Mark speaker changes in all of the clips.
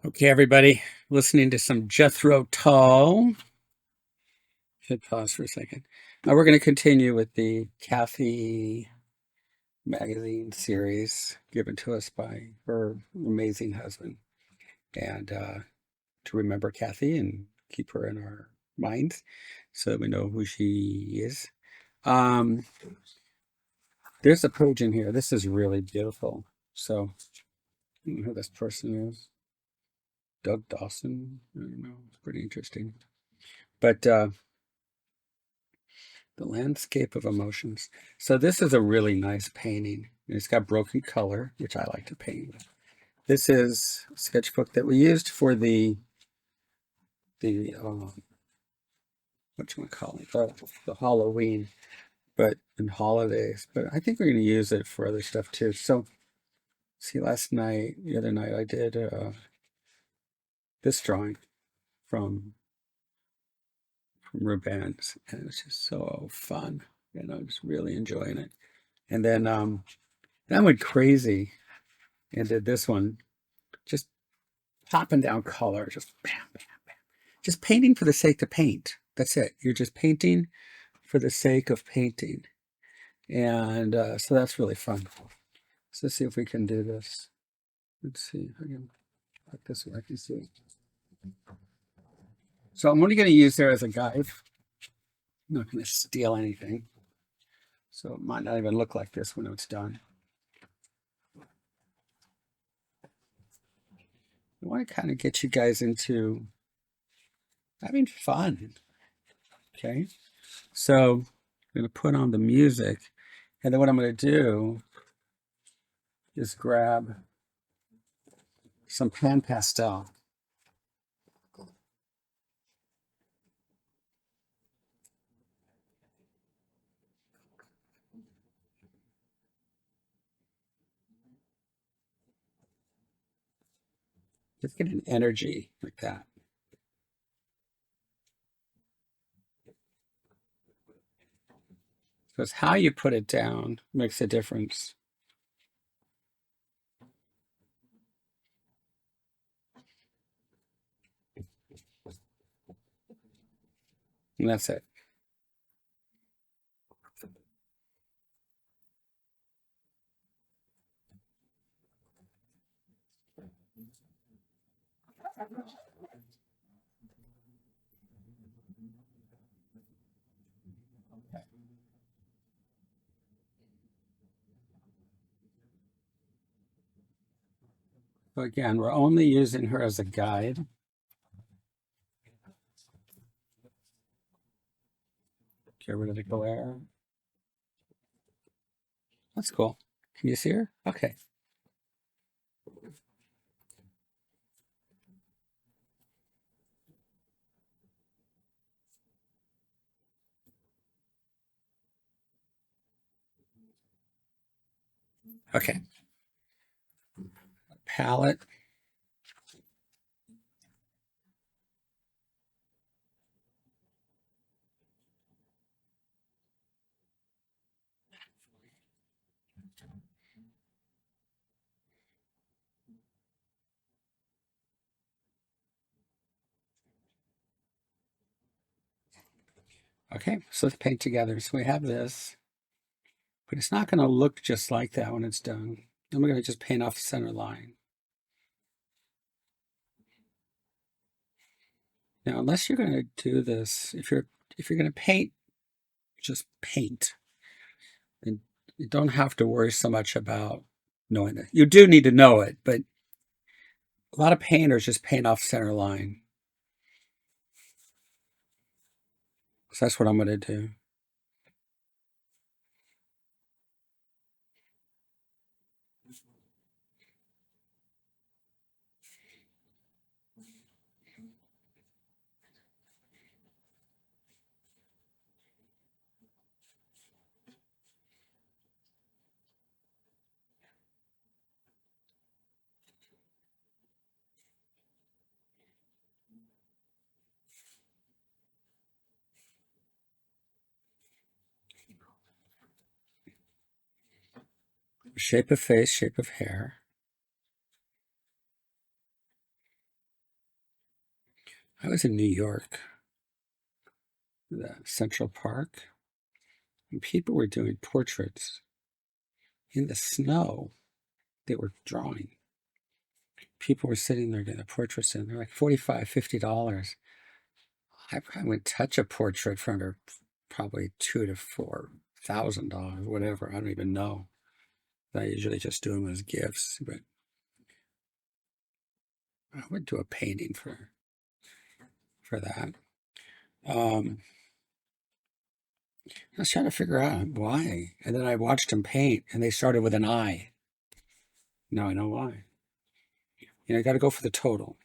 Speaker 1: Okay, everybody, listening to some Jethro Tull. Hit pause for a second. Now we're going to continue with the Kathi magazine series given to us by her amazing husband. And to remember Kathi and keep her in our minds so that we know who she is. Um, there's a page in here. This is really beautiful. So, I don't know who this person is. Doug Dawson. I don't know. It's pretty interesting. But the landscape of emotions. So this is a really nice painting. It's got broken color, which I like to paint with. This is a sketchbook that we used for the what you want to call it, the Halloween, but in holidays. But I think we're going to use it for other stuff too. So see, the other night, I did this drawing from Rubens, and it's just so fun. I'm just really enjoying it. And then I went crazy and did this one, just popping down color, just bam, bam, bam. Just painting for the sake of paint. That's it. You're just painting for the sake of painting. And so that's really fun. So let's see if we can do this. Let's see if I can put this way. I can see it. So I'm only going to use there as a guide. I'm not going to steal anything. So it might not even look like this when it's done. I want to kind of get you guys into having fun. Okay. So I'm going to put on the music. And then what I'm going to do is grab some pan pastel. Just get an energy like that. Because how you put it down makes a difference. And that's it. So again, we're only using her as a guide. Get rid of the glare. That's cool. Can you see her? Okay. Okay. Palette. Okay, so let's paint together. So we have this, but it's not going to look just like that when it's done. Then we're going to just paint off the center line. Now, unless you're going to do this, if you're going to paint, just paint. And you don't have to worry so much about knowing it. You do need to know it, but a lot of painters just paint off center line. So that's what I'm going to do. Shape of face, shape of hair. I was in New York, the Central Park, and people were doing portraits in the snow. They were drawing. People were sitting there doing the portraits, and they're like $45, $50. I probably would touch a portrait for under probably $2,000 to $4,000, whatever. I don't even know. I usually just do them as gifts, but I would do a painting for that. I was trying to figure out why, and then I watched them paint, and they started with an I. Now I know why. You got to go for the total.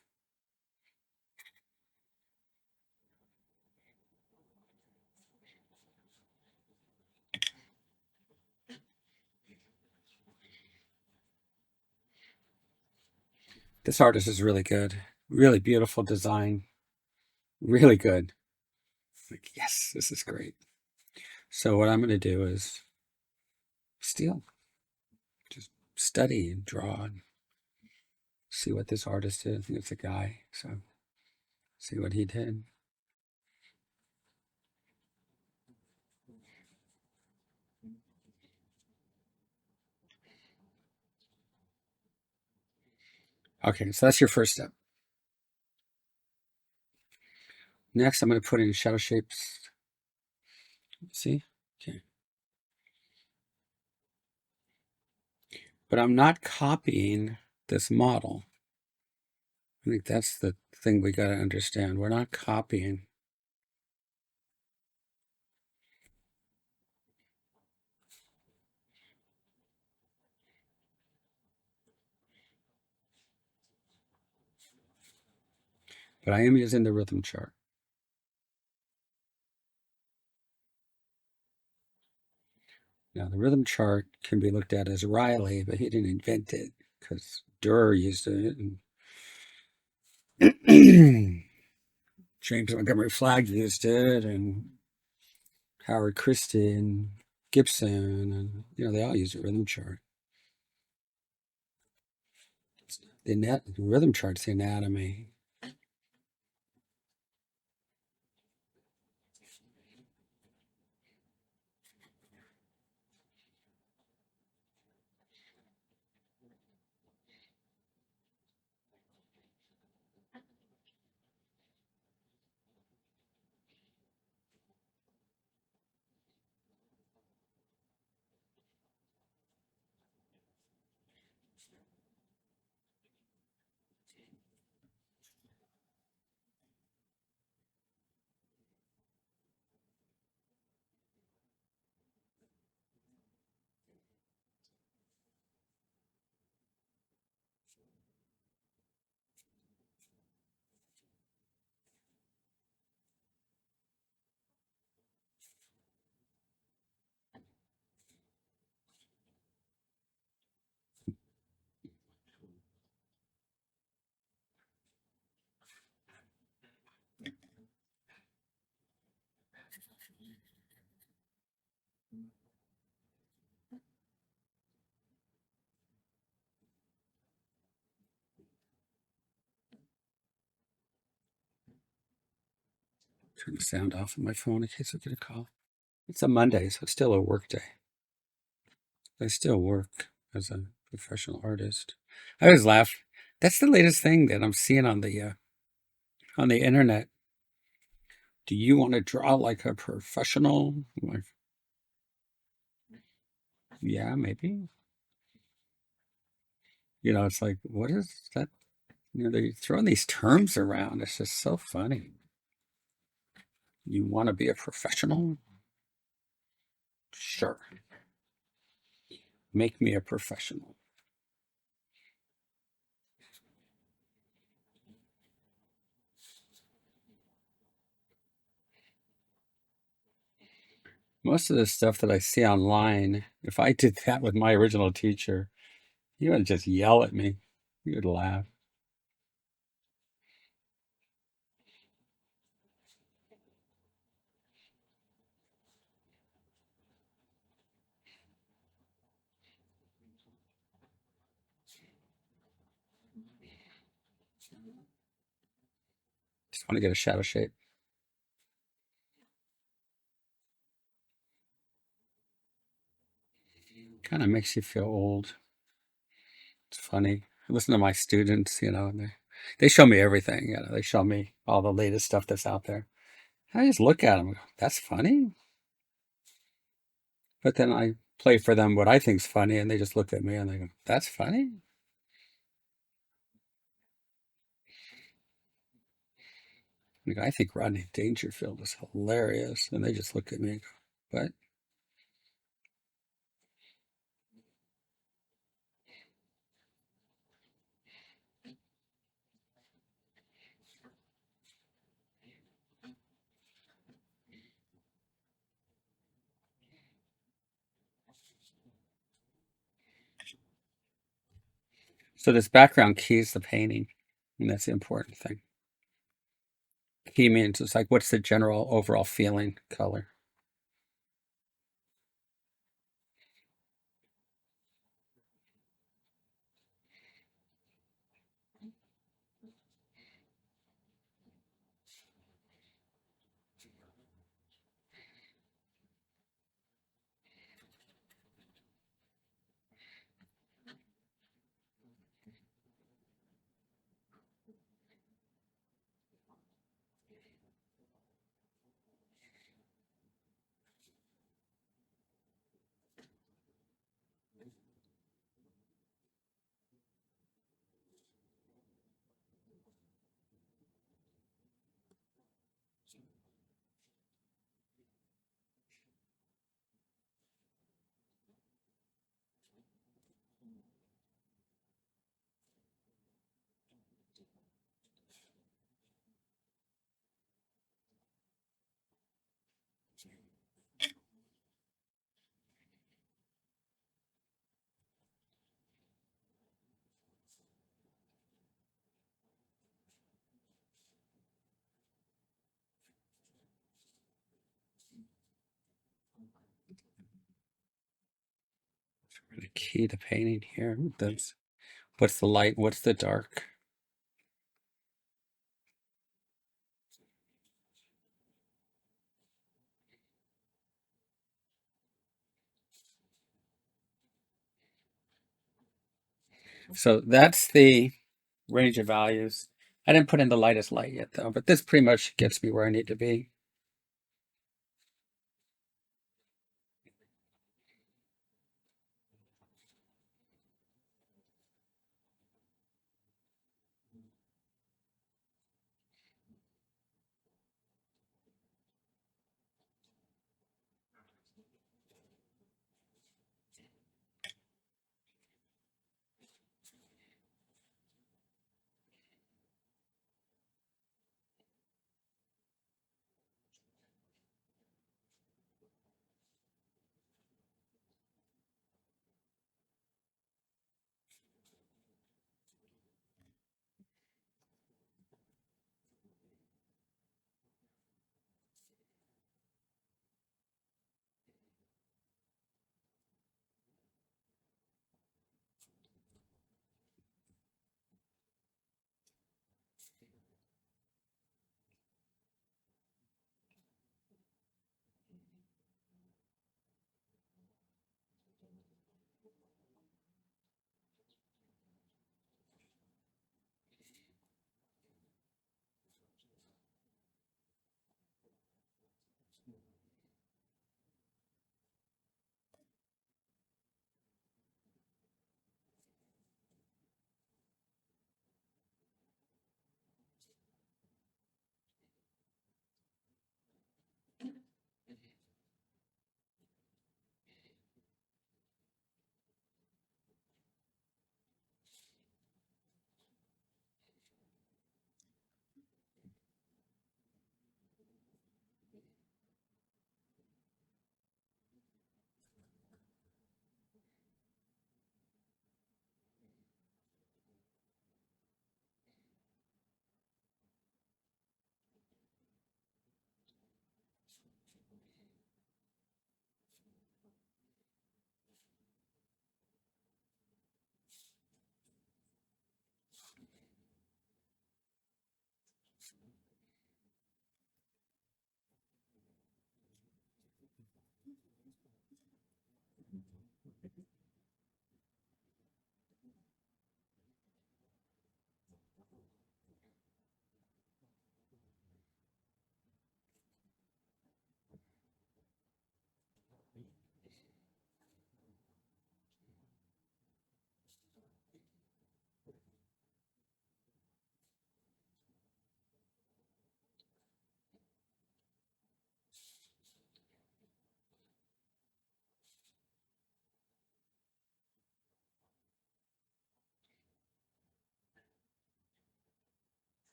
Speaker 1: This artist is really good. Really beautiful design. Really good. Like, yes, this is great. So what I'm going to do is steal. Just study and draw and see what this artist is. I think it's a guy. So see what he did. Okay, so that's your first step. Next, I'm going to put in shadow shapes. See? Okay. But I'm not copying this model. I think that's the thing we got to understand. We're not copying. But I am using the rhythm chart. Now, the rhythm chart can be looked at as Riley, but he didn't invent it because Durr used it, and James Montgomery Flagg used it, and Howard Christie and Gibson, and they all use a rhythm chart. The rhythm chart's the anatomy. Turn the sound off on my phone in case I get a call. It's a Monday, so it's still a work day. I still work as a professional artist. I always laugh. That's the latest thing that I'm seeing on the internet. Do you want to draw like a professional? Like, yeah, maybe. It's like, what is that? They're throwing these terms around. It's just so funny. You want to be a professional? Sure. Make me a professional. Most of the stuff that I see online, if I did that with my original teacher, he would just yell at me. He would laugh. Just want to get a shadow shape. Kind of makes you feel old. It's funny. I listen to my students, and they show me everything. They show me all the latest stuff that's out there. I just look at them and go, that's funny. But then I play for them what I think's funny, and they just look at me and they go, that's funny. I think Rodney Dangerfield is hilarious. And they just look at me and go, what? So this background keys the painting, and that's the important thing. Key means it's like, what's the general overall feeling color? We're going to key the painting here. What's the light? What's the dark? So that's the range of values. I didn't put in the lightest light yet, though, but this pretty much gets me where I need to be.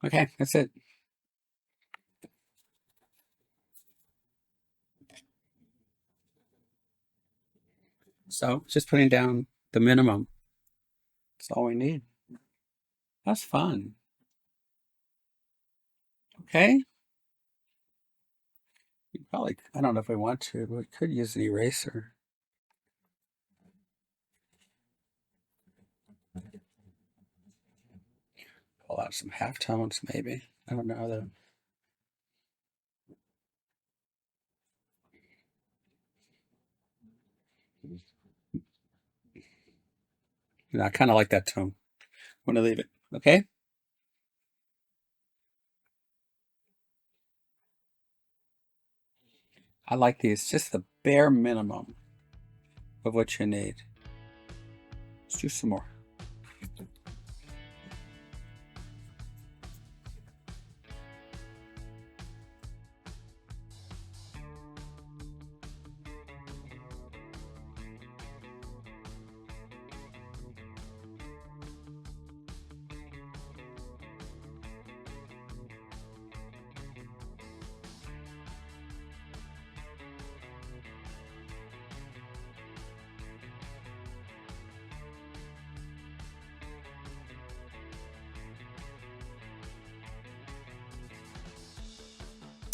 Speaker 1: Okay, that's it. So just putting down the minimum. That's all we need. That's fun. Okay. Probably, I don't know if we want to, but we could use an eraser. Pull out some halftones, maybe. I don't know though. I kind of like that tone. I'm going to leave it. Okay. I like these. Just the bare minimum of what you need. Let's do some more.